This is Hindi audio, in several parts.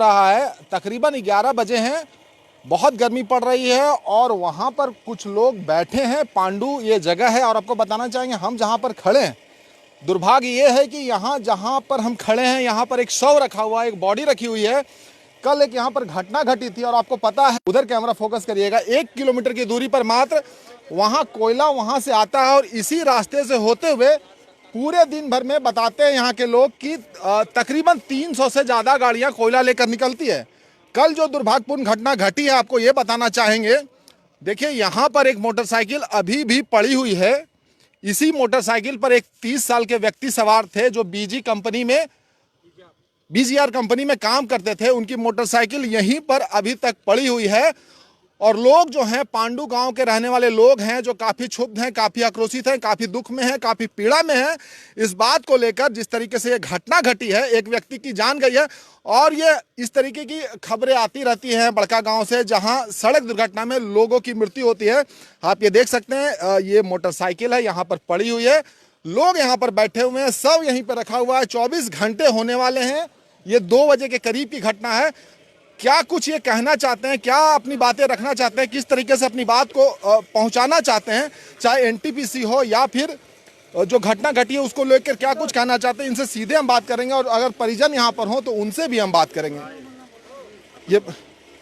रहा है, तकरीबन 11 बजे हैं, बहुत गर्मी पड़ रही है और वहाँ पर कुछ लोग बैठे हैं। पांडु ये जगह है और आपको बताना चाहेंगे हम जहाँ पर खड़े हैं, दुर्भाग्य ये है कि यहाँ जहाँ पर हम खड़े हैं यहाँ पर एक शव रखा हुआ है, एक बॉडी रखी हुई है। कल एक यहाँ पर घटना घटी थी और आपको पता है, उधर कैमरा फोकस करिएगा, 1 किलोमीटर की दूरी पर मात्र वहाँ कोयला वहाँ से आता है और इसी रास्ते से होते हुए पूरे दिन भर में बताते हैं यहाँ के लोग कि तकरीबन 300 से ज़्यादा गाड़ियाँ कोयला लेकर निकलती है। कल जो दुर्भाग्यपूर्ण घटना घटी है आपको ये बताना चाहेंगे। देखिए यहाँ पर एक मोटरसाइकिल अभी भी पड़ी हुई है। इसी मोटरसाइकिल पर एक 30 साल के व्यक्ति सवार थे जो बीजीआर कंपनी में काम करते थे। उनकी मोटरसाइकिल यहीं पर अभी तक पड़ी हुई है और लोग जो हैं, पांडु गांव के रहने वाले लोग हैं जो काफ़ी क्षुब्ध हैं, काफ़ी आक्रोशित हैं, काफ़ी दुख में हैं, काफ़ी पीड़ा में हैं इस बात को लेकर जिस तरीके से ये घटना घटी है। एक व्यक्ति की जान गई है और ये इस तरीके की खबरें आती रहती हैं बड़का गांव से, जहां सड़क दुर्घटना में लोगों की मृत्यु होती है। आप ये देख सकते हैं, ये मोटरसाइकिल है, यहाँ पर पड़ी हुई है, लोग यहाँ पर बैठे हुए हैं, सब यहीं पर रखा हुआ है। 24 घंटे होने वाले हैं, ये 2 बजे के करीब की घटना है। क्या कुछ ये कहना चाहते हैं, क्या अपनी बातें रखना चाहते हैं, किस तरीके से अपनी बात को पहुंचाना चाहते हैं, चाहे एनटीपीसी हो या फिर जो घटना घटी है उसको लेकर क्या कुछ कहना चाहते हैं, इनसे सीधे हम बात करेंगे। और अगर परिजन यहाँ पर हो तो उनसे भी हम बात करेंगे। ये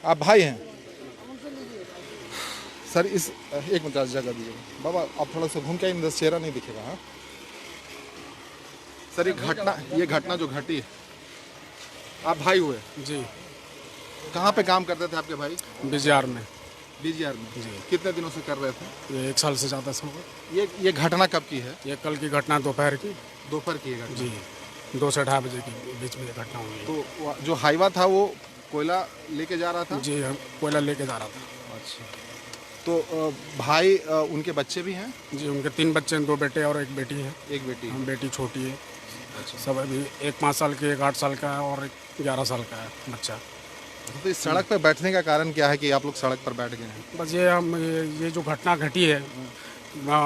आप भाई हैं सर, इस एक मिनट जगह दीजिएगा बाबा, आप थोड़ा सा घूम के आइए, चेहरा नहीं दिखेगा। हाँ सर, ये घटना जो घटी है, आप भाई हुए जी। कहाँ पे काम करते थे आपके भाई? बीजीआर में जी। कितने दिनों से कर रहे थे? ये 1 साल से ज़्यादा समय। ये घटना कब की है? ये कल की घटना दोपहर की है घटना। जी, 2 से 2:30 बजे के बीच में ये घटना हुई है। तो जो हाईवा था वो कोयला लेके जा रहा था? जी, हम कोयला लेके जा रहा था। अच्छा, तो भाई उनके बच्चे भी हैं? जी, उनके 3 बच्चे हैं, 2 बेटे और 1 बेटी है। एक बेटी? हम बेटी छोटी है। अच्छा। सब अभी एक 5 साल की, एक 8 साल का है और एक 11 साल का है बच्चा। तो इस सड़क पर बैठने का कारण क्या है कि आप लोग सड़क पर बैठ गए हैं? बस ये जो घटना घटी है,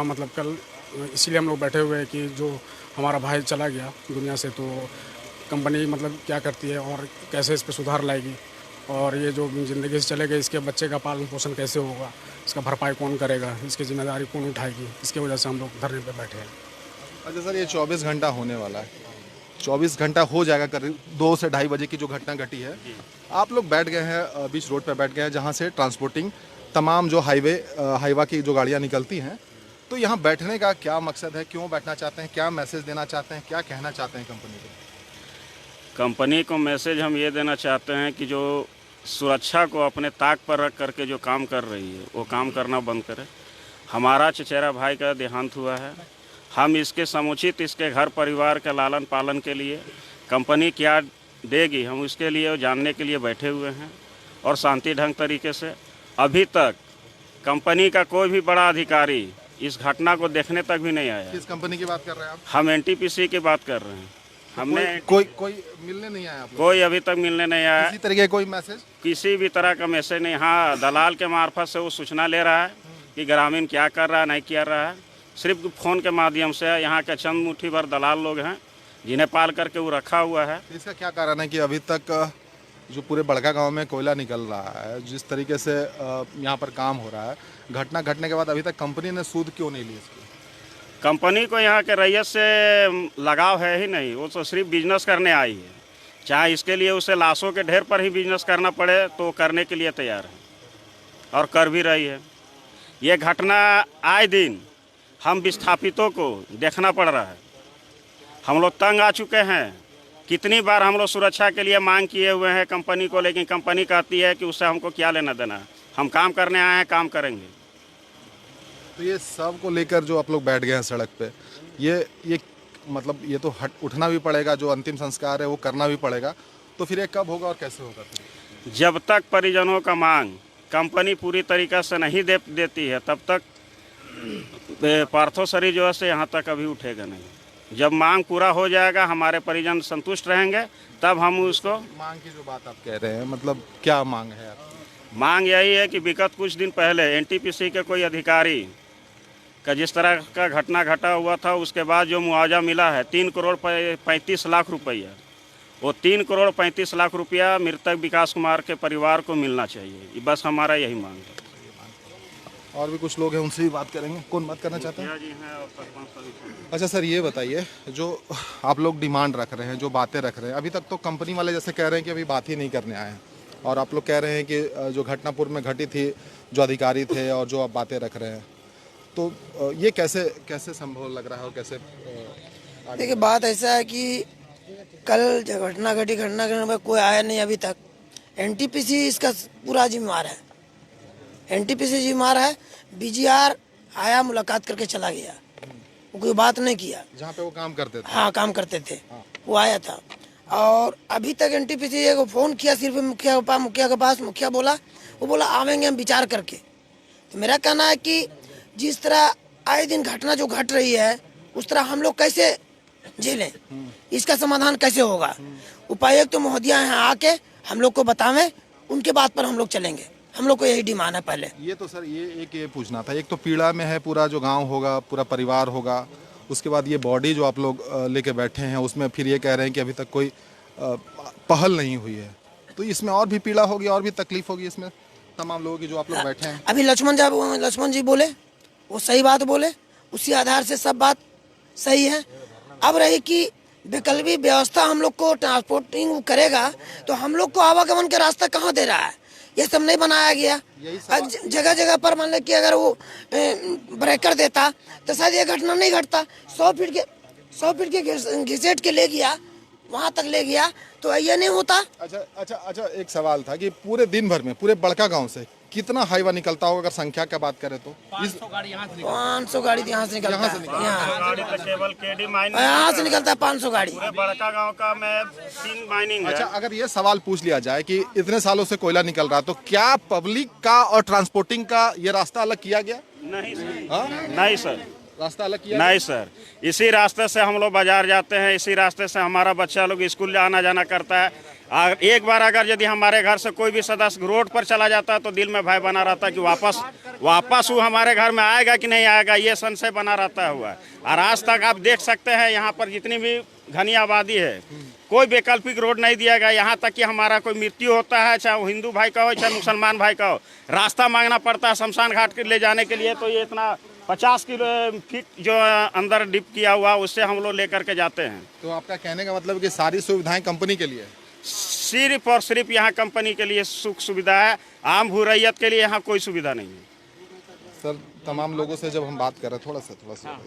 मतलब कल इसीलिए हम लोग बैठे हुए हैं कि जो हमारा भाई चला गया दुनिया से, तो कंपनी मतलब क्या करती है और कैसे इस पर सुधार लाएगी, और ये जो ज़िंदगी से चले गए इसके बच्चे का पालन पोषण कैसे होगा, इसका भरपाई कौन करेगा, इसकी जिम्मेदारी कौन उठाएगी, इसकी वजह से हम लोग धरने पे बैठे हैं। अच्छा सर, ये 24 घंटा होने वाला है, 24 घंटा हो जाएगा करीब 2 से 2:30 बजे की जो घटना घटी है। आप लोग बैठ गए हैं, बीच रोड पे बैठ गए हैं जहाँ से ट्रांसपोर्टिंग तमाम जो हाईवा की जो गाड़ियाँ निकलती हैं। तो यहाँ बैठने का क्या मकसद है, क्यों बैठना चाहते हैं, क्या मैसेज देना चाहते हैं, क्या कहना चाहते हैं कंपनी को? कंपनी को मैसेज हम ये देना चाहते हैं कि जो सुरक्षा को अपने ताक पर रख करके जो काम कर रही है वो काम करना बंद करे। हमारा चचेरा भाई का देहांत हुआ है, हम इसके समुचित इसके घर परिवार के लालन पालन के लिए कंपनी क्या देगी हम उसके लिए जानने के लिए बैठे हुए हैं। और शांति ढंग तरीके से अभी तक कंपनी का कोई भी बड़ा अधिकारी इस घटना को देखने तक भी नहीं आया। किस कंपनी की बात कर रहे हैं आप? हम एनटीपीसी की बात कर रहे हैं। हमने कोई मिलने नहीं आया? कोई अभी तक मिलने नहीं आया। किसी तरह कोई मैसेज, किसी भी तरह का मैसेज नहीं। हाँ, दलाल के मार्फत से वो सूचना ले रहा है कि ग्रामीण क्या कर रहा है, नहीं कर रहा है। सिर्फ फ़ोन के माध्यम से यहाँ के चंद मुट्ठी भर दलाल लोग हैं जिन्हें पाल करके वो रखा हुआ है। इसका क्या कारण है कि अभी तक जो पूरे बड़का गांव में कोयला निकल रहा है, जिस तरीके से यहाँ पर काम हो रहा है, घटना घटने के बाद अभी तक कंपनी ने सूद क्यों नहीं ली इसकी? कंपनी को यहाँ के रैयत से लगाव है ही नहीं, वो तो सिर्फ बिजनेस करने आई है। चाहे इसके लिए उसे लाशों के ढेर पर ही बिजनेस करना पड़े तो करने के लिए तैयार है और कर भी रही है। ये घटना आए दिन हम विस्थापितों को देखना पड़ रहा है। हम लोग तंग आ चुके हैं। कितनी बार हम लोग सुरक्षा के लिए मांग किए हुए हैं कंपनी को, लेकिन कंपनी कहती है कि उससे हमको क्या लेना देना है, हम काम करने आए हैं, काम करेंगे। तो ये सब को लेकर जो आप लोग बैठ गए हैं सड़क पे, ये मतलब ये तो उठना भी पड़ेगा, जो अंतिम संस्कार है वो करना भी पड़ेगा। तो फिर ये कब होगा और कैसे होगा फिर? जब तक परिजनों का मांग कंपनी पूरी तरीक़ा से नहीं देती है तब तक पार्थो शरीर जो है से यहाँ तक अभी उठेगा नहीं। जब मांग पूरा हो जाएगा, हमारे परिजन संतुष्ट रहेंगे, तब हम उसको। मांग की जो बात आप कह रहे हैं, मतलब क्या मांग है आपकी? मांग यही है कि विगत कुछ दिन पहले एनटीपीसी के कोई अधिकारी का जिस तरह का घटना घटा हुआ था, उसके बाद जो मुआवजा मिला है 3 करोड़ 35 लाख रुपया, वो 3,35,00,000 रुपया मृतक विकास कुमार के परिवार को मिलना चाहिए। बस हमारा यही मांग है। और भी कुछ लोग हैं, उनसे भी बात करेंगे। कौन बात करना चाहते हैं? जी हैं और सरपंच सभी। अच्छा सर, ये बताइए, जो आप लोग डिमांड रख रहे हैं, जो बातें रख रहे हैं, अभी तक तो कंपनी वाले जैसे कह रहे हैं कि अभी बात ही नहीं करने आए हैं, और आप लोग कह रहे हैं कि जो घटना पूर्व में घटी थी, जो अधिकारी थे और जो आप बातें रख रहे हैं, तो ये कैसे कैसे संभव लग रहा है और कैसे देखिए, बात ऐसा है कि कल जब घटना घटी, घटना करने में कोई आया नहीं अभी तक। एनटीपीसी इसका पूरा जिम्मेवार है, एनटीपीसी जिम्मेवार है। बीजीआर आया, मुलाकात करके चला गया, वो कोई बात नहीं किया। जहाँ पे वो काम करते थे? हाँ, काम करते थे, वो आया था। और अभी तक एनटीपीसी को फोन किया सिर्फ मुखिया के पास। मुखिया बोला, वो बोला आवेंगे हम विचार करके। तो मेरा कहना है कि जिस तरह आए दिन घटना जो घट रही है, उस तरह हम लोग कैसे झेलें, इसका समाधान कैसे होगा। उपायुक्त महोदया यहाँ आके हम लोग को बतावें, उनके बात पर हम लोग चलेंगे। हम लोग को यही डिमांड है पहले। ये तो सर ये पूछना था, एक तो पीड़ा में है पूरा जो गांव होगा, पूरा परिवार होगा, उसके बाद ये बॉडी जो आप लोग लेके बैठे हैं, उसमें फिर ये कह रहे हैं कि अभी तक कोई पहल नहीं हुई है, तो इसमें और भी पीड़ा होगी और भी तकलीफ होगी इसमें तमाम लोगों की जो आप लोग बैठे हैं। अभी लक्ष्मण जी बोले, वो सही बात बोले, उसी आधार से सब बात सही है। अब रही कि वैकल्पिक व्यवस्था हम लोग को ट्रांसपोर्टिंग करेगा, तो हम लोग को आवागमन का रास्ता कहाँ दे रहा है, ये सब नहीं बनाया गया। जगह जगह पर मान लो कि अगर वो ब्रेकर देता तो शायद ये घटना नहीं घटता। 100 फीट के घिसेट के ले गया, वहां तक ले गया, तो ये नहीं होता। अच्छा, एक सवाल था कि पूरे दिन भर में पूरे बड़का गांव से कितना हाईवा निकलता होगा, अगर संख्या का बात करें तो? 500 गाड़ी यहाँ से निकलता है, गाड़ी तो केवल केडी माइनिंग यहाँ से निकलता है 500 गाड़ी। पूरे बड़का गांव का में 3 माइनिंग है। अच्छा, अगर ये सवाल पूछ लिया जाए कि इतने सालों से कोयला निकल रहा, तो क्या पब्लिक का और ट्रांसपोर्टिंग का ये रास्ता अलग किया गया? नहीं सर, हाँ? नहीं सर, रास्ता अलग किया नहीं सर। इसी रास्ते से हम लोग बाजार जाते हैं, इसी रास्ते से हमारा बच्चा लोग स्कूल आना जाना करता है। एक बार अगर यदि हमारे घर से कोई भी सदस्य रोड पर चला जाता है, तो दिल में भय बना रहता है कि वापस वो हमारे घर में आएगा कि नहीं आएगा, ये संशय बना रहता हुआ है। और आज तक आप देख सकते हैं, यहाँ पर जितनी भी घनी आबादी है, कोई वैकल्पिक रोड नहीं दिया गया। यहाँ तक कि हमारा कोई मृत्यु होता है, चाहे वो हिंदू भाई का हो चाहे मुसलमान भाई का हो, रास्ता मांगना पड़ता है शमशान घाट ले जाने के लिए। तो ये इतना 50 फीट जो अंदर डिप किया हुआ, उससे हम लोग लेकर के जाते हैं। तो आपका कहने का मतलब कि सारी सुविधाएं कंपनी के लिए? सिर्फ और सिर्फ यहाँ कंपनी के लिए सुख सुविधा है, आम भूरैयत के लिए यहाँ कोई सुविधा नहीं है। सर, तमाम लोगों से जब हम बात कर रहे हैं, थोड़ा सा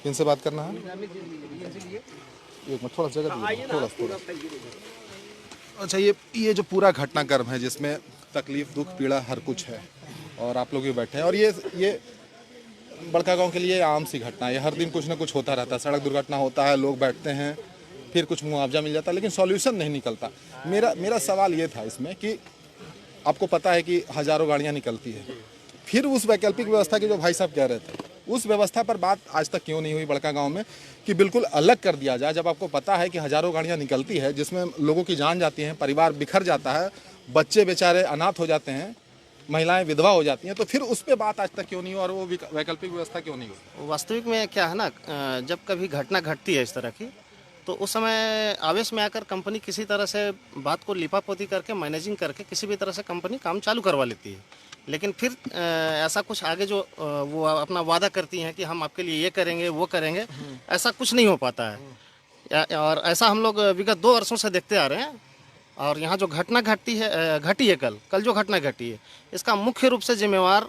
इनसे बात करना है, एक मिनट, थोड़ा जगह दीजिए, थोड़ा। अच्छा, ये जो पूरा घटनाक्रम है, जिसमें तकलीफ, दुख, पीड़ा हर कुछ है, और आप लोग भी बैठे हैं, और ये बड़का गांव के लिए आम सी घटना है। हर दिन कुछ ना कुछ होता रहता है, सड़क दुर्घटना होता है, लोग बैठते हैं, फिर कुछ मुआवजा मिल जाता है, लेकिन सॉल्यूशन नहीं निकलता। मेरा सवाल ये था इसमें कि आपको पता है कि हज़ारों गाड़ियाँ निकलती है, फिर उस वैकल्पिक व्यवस्था की जो भाई साहब कह रहे थे, उस व्यवस्था पर बात आज तक क्यों नहीं हुई बड़का गांव में कि बिल्कुल अलग कर दिया जाए? जब आपको पता है कि हज़ारों गाड़ियाँ निकलती है, जिसमें लोगों की जान जाती है, परिवार बिखर जाता है, बच्चे बेचारे अनाथ हो जाते हैं, महिलाएं विधवा हो जाती हैं, तो फिर उस पे बात आज तक क्यों नहीं हुई और वो वैकल्पिक व्यवस्था क्यों नहीं हुई? वास्तविक में क्या है ना, जब कभी घटना घटती है इस तरह की, तो उस समय आवेश में आकर कंपनी किसी तरह से बात को लिपापोती करके, मैनेजिंग करके किसी भी तरह से कंपनी काम चालू करवा लेती है। लेकिन फिर ऐसा कुछ आगे जो वो अपना वादा करती हैं कि हम आपके लिए ये करेंगे वो करेंगे, ऐसा कुछ नहीं हो पाता है। और ऐसा हम लोग विगत 2 वर्षों से देखते आ रहे हैं। और यहाँ जो घटना घटी है कल जो घटना घटी है, इसका मुख्य रूप से जिम्मेवार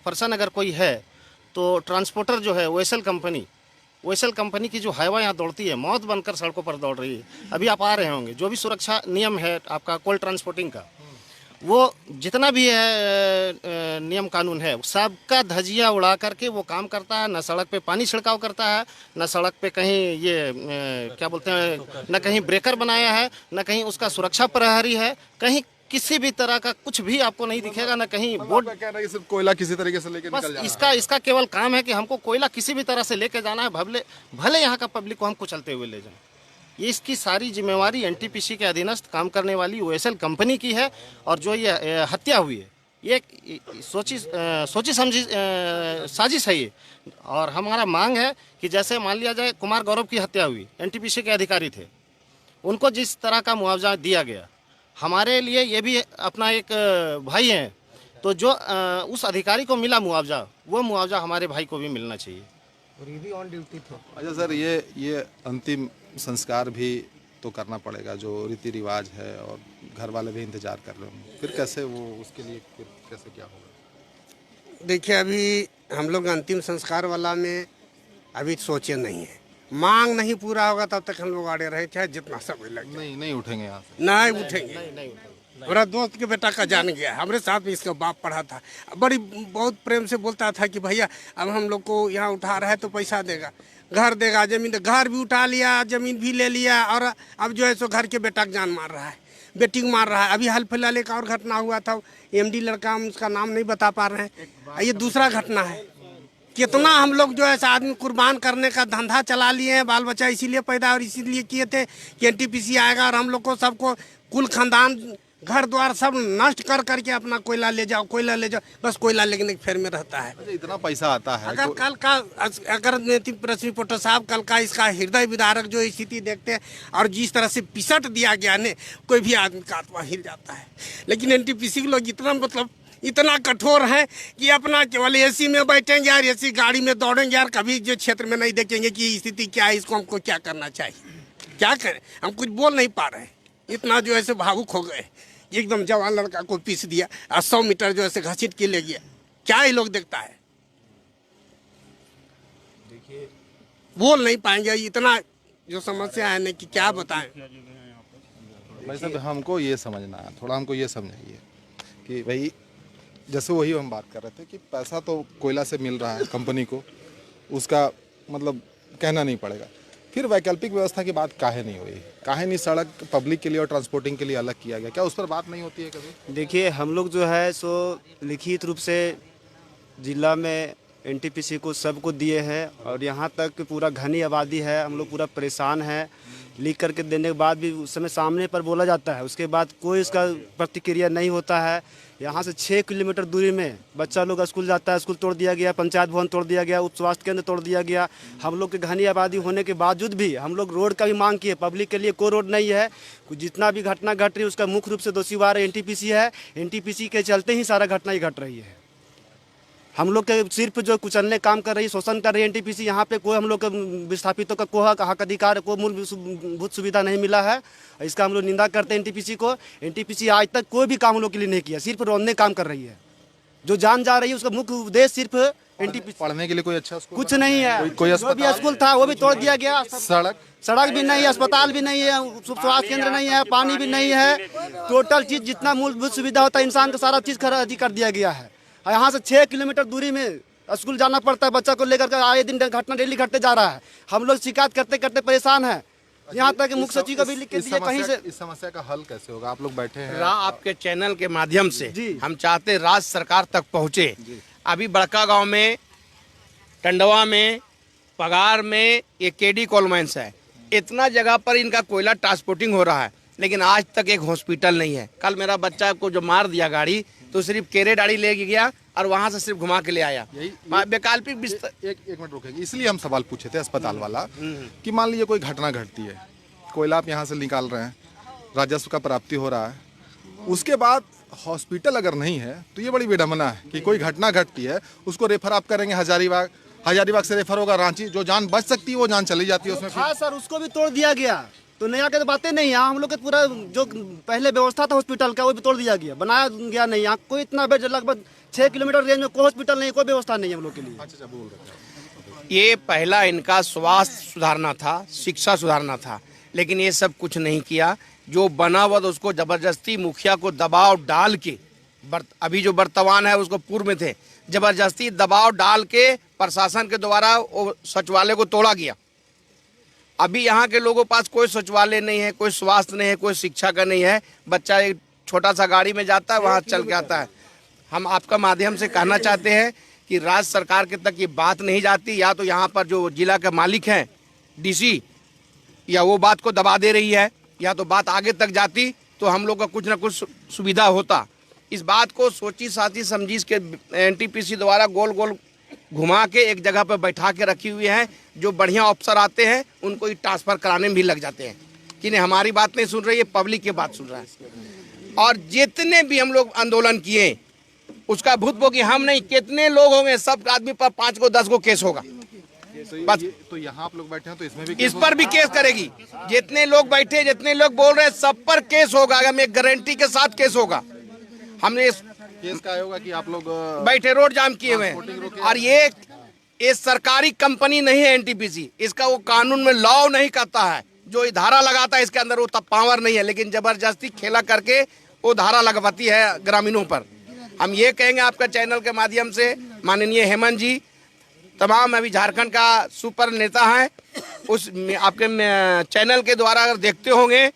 पर्सन अगर कोई है, तो ट्रांसपोर्टर जो है ओएसएल कंपनी की जो हाईवा यहाँ दौड़ती है, मौत बनकर सड़कों पर दौड़ रही है। अभी आप आ रहे होंगे, जो भी सुरक्षा नियम है आपका कोल ट्रांसपोर्टिंग का, वो जितना भी है नियम कानून है, सबका धजिया उड़ा करके वो काम करता है। न सड़क पे पानी छिड़काव करता है, न सड़क पे कहीं ये क्या बोलते हैं, न कहीं ब्रेकर बनाया है, न कहीं उसका सुरक्षा प्रहरी है, कहीं किसी भी तरह का कुछ भी आपको नहीं दिखेगा, न कहीं बोर्ड। सिर्फ कोयला किसी तरीके से लेके निकल जाना। इसका केवल काम है कि हमको कोयला किसी भी तरह से लेके जाना है, भले यहाँ का पब्लिक को हम कुचलते हुए ले जाएं। ये इसकी सारी जिम्मेवारी एनटीपीसी के अधीनस्थ काम करने वाली ओएसएल कंपनी की है। और जो ये हत्या हुई है, ये सोची समझी साजिश है ये। और हमारा मांग है कि जैसे मान लिया जाए कुमार गौरव की हत्या हुई, एनटीपीसी के अधिकारी थे, उनको जिस तरह का मुआवजा दिया गया, हमारे लिए ये भी अपना एक भाई है, तो जो उस अधिकारी को मिला मुआवजा, वो मुआवजा हमारे भाई को भी मिलना चाहिए। और ये भी ऑन ड्यूटी थे। अच्छा सर, ये अंतिम संस्कार भी तो करना पड़ेगा, जो रीति रिवाज है, और घर वाले भी इंतजार कर रहे होंगे, फिर कैसे वो उसके लिए फिर कैसे क्या होगा? देखिए, अभी हम लोग अंतिम संस्कार वाला में अभी सोचे नहीं है। मांग नहीं पूरा होगा तब तक हम लोग आड़े रहे, चाहे जितना समय लगे। नहीं उठेंगे यहाँ से। नहीं उठेंगे। मेरा दोस्त के बेटा का जान गया, हमारे साथ भी इसका बाप पढ़ा था, बड़ी बहुत प्रेम से बोलता था कि भैया अब हम लोग को यहाँ उठा रहा है तो पैसा देगा, घर देगा, जमीन, घर भी उठा लिया, जमीन भी ले लिया, और अब जो है सो घर के बेटा का जान मार रहा है, बेटी को मार रहा है। अभी हाल फिलहाल एक और घटना हुआ था, एमडी लड़का, हम उसका नाम नहीं बता पा रहे हैं, ये दूसरा घटना है। कितना हम लोग जो है आदमी कुर्बान करने का धंधा चला लिए हैं, बाल बच्चा इसीलिए पैदा और इसीलिए किए थे कि एनटीपीसी आएगा और हम लोग को सबको कुल खानदान घर द्वार सब नष्ट कर करके अपना कोयला ले जाओ, बस कोयला लेने के फेर में रहता है। अच्छा, इतना पैसा आता है। अगर कल का अगर प्रेस रिपोर्टर साहब कल का इसका हृदय विदारक जो स्थिति देखते हैं और जिस तरह से पिसट दिया गया ने, कोई भी आदमी का आत्मा हिल जाता है। लेकिन एनटीपीसी के लोग इतना कठोर है कि अपना केवल एसी में बैठेंगे यार, एसी गाड़ी में दौड़ेंगे यार, कभी जो क्षेत्र में नहीं देखेंगे कि स्थिति क्या है, इसको हमको क्या करना चाहिए, क्या करें। हम कुछ बोल नहीं पा रहे, इतना जो है भावुक हो गए। एकदम जवान लड़का को पीस दिया और 100 मीटर जो है घसीट के ले गया। क्या ये लोग देखता है, बोल नहीं पाएंगे। इतना जो समस्या है ना कि क्या बताएं। भाई साहब, हमको ये समझना है, थोड़ा हमको ये समझाइए कि भाई जैसे वही हम बात कर रहे थे कि पैसा तो कोयला से मिल रहा है कंपनी को, उसका मतलब कहना नहीं पड़ेगा, फिर वैकल्पिक व्यवस्था की बात काहे नहीं हुई, काहे नहीं सड़क पब्लिक के लिए और ट्रांसपोर्टिंग के लिए अलग किया गया, क्या उस पर बात नहीं होती है कभी? देखिए, हम लोग जो है सो लिखित रूप से जिला में एनटीपीसी को सबको दिए हैं, और यहाँ तक पूरा घनी आबादी है, हम लोग पूरा परेशान है। लिख करके देने के बाद भी उस समय सामने पर बोला जाता है, उसके बाद कोई इसका प्रतिक्रिया नहीं होता है। यहाँ से 6 किलोमीटर दूरी में बच्चा लोग स्कूल जाता है, स्कूल तोड़ दिया गया, पंचायत भवन तोड़ दिया गया, उप स्वास्थ्य केंद्र तोड़ दिया गया। हम लोग के घनी आबादी होने के बावजूद भी हम लोग रोड का भी मांग किए, पब्लिक के लिए कोई रोड नहीं है। जितना भी घटना घट रही है उसका मुख्य रूप से दोषीवार एनटीपीसी है। एनटीपीसी के चलते ही सारा घटना ही घट रही है। हम लोग के सिर्फ जो कुचलने काम कर रही है, शोषण कर रही है एनटीपीसी। यहाँ पे कोई हम लोग के विस्थापितों का कोई हक अधिकार, कोई मूलभूत सुविधा नहीं मिला है। इसका हम लोग निंदा करते हैं एनटीपीसी को। एनटीपीसी आज तक कोई भी काम हम लोग के लिए नहीं किया, सिर्फ रोने काम कर रही है। जो जान जा रही है उसका मुख्य उद्देश्य सिर्फ एनटीपीसी। पढ़ने के लिए कोई अच्छा स्कूल कुछ नहीं है, कोई जो भी स्कूल था वो भी तोड़ दिया गया। सड़क भी नहीं है, अस्पताल भी नहीं है, स्वास्थ्य केंद्र नहीं है, पानी भी नहीं है। टोटल चीज जितना मूलभूत सुविधा होता है इंसान का सारा चीज कर दिया गया है। यहाँ से 6 किलोमीटर दूरी में स्कूल जाना पड़ता है, बच्चा को लेकर के आए दिन घटना डेली घटते जा रहा है। हम लोग शिकायत करते करते परेशान है। यहाँ तक मुख्य सचिव को भी लिख के दिया कहीं से। इस समस्या का हल कैसे होगा? आप लोग बैठे हैं, आपके चैनल के माध्यम से हम चाहते राज्य सरकार तक पहुँचे। अभी बड़का गांव में, टंडवा में, पगार में ये केडी कोल माइंस है। इतना जगह पर इनका कोयला ट्रांसपोर्टिंग हो रहा है, लेकिन आज तक एक हॉस्पिटल नहीं है। कल मेरा बच्चा को जो मार दिया गाड़ी, तो सिर्फ केरे डाड़ी ले गया और वहां से सिर्फ घुमा के ले आया। वैकल्पिक एक मिनट रुकेंगे, इसलिए हम सवाल पूछे थे अस्पताल वाला कि मान लीजिए कोई घटना घटती है, कोयला आप यहाँ से निकाल रहे हैं, राजस्व का प्राप्ति हो रहा है, उसके बाद हॉस्पिटल अगर नहीं है तो ये बड़ी विडम्बना है कि कोई घटना घटती है, उसको रेफर आप करेंगे हजारीबाग से रेफर होगा रांची। जो जान बच सकती है वो जान चली जाती है उसमें। हाँ सर, उसको भी तोड़ दिया गया। तो नया के तो बातें नहीं है। हम लोग के पूरा जो पहले व्यवस्था था हॉस्पिटल का वो भी तोड़ दिया गया, बनाया गया नहीं। यहाँ कोई इतना बेड, लगभग 6 किलोमीटर रेंज में कोई हॉस्पिटल नहीं, कोई व्यवस्था नहीं है हम लोग के लिए। अच्छा, बोल रहे थे। ये पहला इनका स्वास्थ्य सुधारना था, शिक्षा सुधारना था, लेकिन ये सब कुछ नहीं किया। जो बना हुआ उसको जबरदस्ती मुखिया को दबाव डाल के, अभी जो वर्तमान है उसको पूर्व में थे, जबरदस्ती दबाव डाल के प्रशासन के द्वारा सचिवालय को तोड़ा गया। अभी यहाँ के लोगों के पास कोई शौचालय नहीं है, कोई स्वास्थ्य नहीं है, कोई शिक्षा का नहीं है। बच्चा एक छोटा सा गाड़ी में जाता है, वहाँ चल के आता है। हम आपका माध्यम से कहना चाहते हैं कि राज्य सरकार के तक ये बात नहीं जाती, या तो यहाँ पर जो जिला के मालिक हैं डीसी, या वो बात को दबा दे रही है, या तो बात आगे तक जाती तो हम लोग का कुछ ना कुछ सुविधा होता। इस बात को सोची साची समझी के एनटीपीसी द्वारा गोल गोल घुमा के एक जगह पर बैठा के रखी हुई है। जो बढ़िया अफसर आते हैं उनको ही ट्रांसफ़र कराने में भी लग जाते हैं कि नहीं हमारी बात नहीं सुन रही है, पब्लिक की बात सुन रहा है। और जितने भी हम लोग आंदोलन किए उसका भूतभोगी हम नहीं, कितने लोग होंगे, सब आदमी पर 5 को 10 को केस होगा। बस तो यहाँ आप लोग बैठे हैं तो इसमें भी इस पर भी केस करेगी। जितने लोग बैठे, जितने लोग बोल रहे हैं, सब पर केस होगा। हम एक गारंटी के साथ केस होगा। हमने केस का होगा कि आप लोग बैठे रोड जाम किए हुए हैं। और ये सरकारी कंपनी नहीं है एनटीपीसी, इसका वो कानून में लॉ नहीं करता है। जो धारा लगाता है इसके अंदर वो तब पावर नहीं है, लेकिन जबरदस्ती खेला करके वो धारा लगवाती है ग्रामीणों पर। हम ये कहेंगे आपका चैनल के माध्यम से, माननीय हेमंत जी, तमाम अभी झारखंड का सुपर नेता हैं, उस आपके चैनल के द्वारा अगर देखते होंगे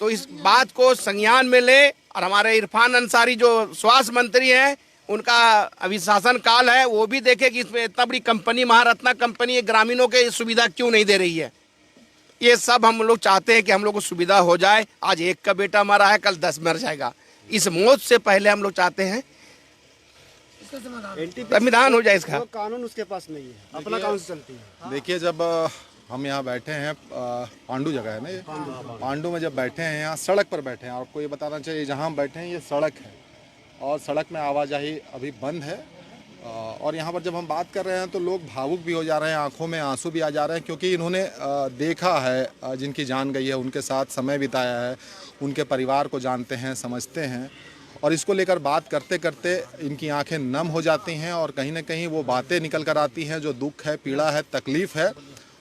तो इस बात को संज्ञान में ले। और हमारे इरफान अंसारी जो स्वास्थ्य मंत्री हैं, उनका अभी शासन काल है, वो भी देखे कि इसमें इतना बड़ी कंपनी, महारत्ना कंपनी, ग्रामीणों के सुविधा क्यों नहीं दे रही है। ये सब हम लोग चाहते हैं कि हम लोग को सुविधा हो जाए। आज एक का बेटा मरा है, कल 10 मर जाएगा। इस मौत से पहले हम लोग चाहते हैं संविधान हो जाए इसका। कानून उसके पास नहीं है, अपना कानून से चलती है। देखिए, जब हम यहाँ बैठे हैं, पांडू जगह है ना ये, पांडू में जब बैठे हैं, यहाँ सड़क पर बैठे हैं। आपको ये बताना चाहिए, जहाँ हम बैठे हैं ये सड़क है और सड़क में आवाजाही अभी बंद है। और यहाँ पर जब हम बात कर रहे हैं तो लोग भावुक भी हो जा रहे हैं, आंखों में आंसू भी आ जा रहे हैं, क्योंकि इन्होंने देखा है, जिनकी जान गई है उनके साथ समय बिताया है, उनके परिवार को जानते हैं, समझते हैं। और इसको लेकर बात करते करते इनकी आंखें नम हो जाती हैं और कहीं ना कहीं वो बातें निकल कर आती हैं जो दुख है, पीड़ा है, तकलीफ़ है।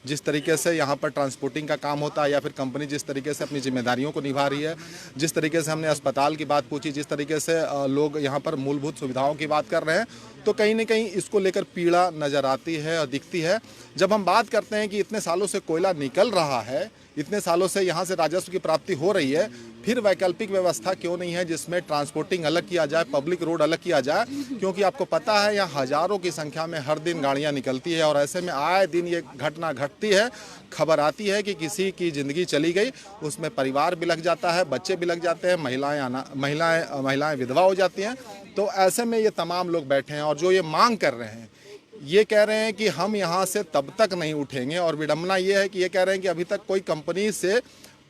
जिस तरीके से यहाँ पर ट्रांसपोर्टिंग का काम होता है या फिर कंपनी जिस तरीके से अपनी जिम्मेदारियों को निभा रही है, जिस तरीके से हमने अस्पताल की बात पूछी, जिस तरीके से लोग यहाँ पर मूलभूत सुविधाओं की बात कर रहे हैं, तो कहीं ना कहीं इसको लेकर पीड़ा नज़र आती है और दिखती है। जब हम बात करते हैं कि इतने सालों से कोयला निकल रहा है, इतने सालों से यहाँ से राजस्व की प्राप्ति हो रही है, फिर वैकल्पिक व्यवस्था क्यों नहीं है जिसमें ट्रांसपोर्टिंग अलग किया जाए, पब्लिक रोड अलग किया जाए। क्योंकि आपको पता है यहाँ हज़ारों की संख्या में हर दिन गाड़ियाँ निकलती है और ऐसे में आए दिन ये घटना घटती है। खबर आती है कि किसी की ज़िंदगी चली गई, उसमें परिवार भी लग जाता है, बच्चे भी लग जाते हैं, महिलाएं विधवा हो जाती हैं। तो ऐसे में ये तमाम लोग बैठे हैं और जो ये मांग कर रहे हैं, ये कह रहे हैं कि हम यहाँ से तब तक नहीं उठेंगे। और विडम्बना ये है कि ये कह रहे हैं कि अभी तक कोई कंपनी से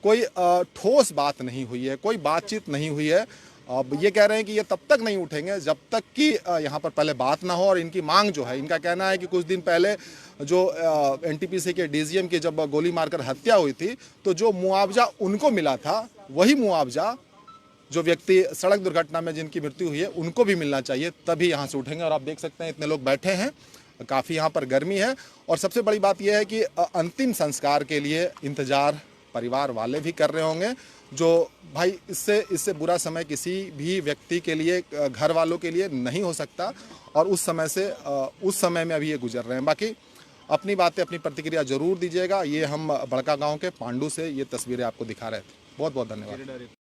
कोई ठोस बात नहीं हुई है, कोई बातचीत नहीं हुई है। अब ये कह रहे हैं कि ये तब तक नहीं उठेंगे जब तक कि यहाँ पर पहले बात ना हो। और इनकी मांग जो है, इनका कहना है कि कुछ दिन पहले जो एनटीपीसी के डीजीएम की जब गोली मारकर हत्या हुई थी, तो जो मुआवजा उनको मिला था, वही मुआवजा जो व्यक्ति सड़क दुर्घटना में जिनकी मृत्यु हुई है उनको भी मिलना चाहिए, तभी यहाँ से उठेंगे। और आप देख सकते हैं इतने लोग बैठे हैं, काफ़ी यहाँ पर गर्मी है। और सबसे बड़ी बात यह है कि अंतिम संस्कार के लिए इंतज़ार परिवार वाले भी कर रहे होंगे। जो भाई इससे बुरा समय किसी भी व्यक्ति के लिए, घर वालों के लिए नहीं हो सकता। और उस समय में अभी ये गुजर रहे हैं। बाकी अपनी बातें, अपनी प्रतिक्रिया जरूर दीजिएगा। ये हम बड़का गांव के पांडू से ये तस्वीरें आपको दिखा रहे थे। बहुत बहुत धन्यवाद।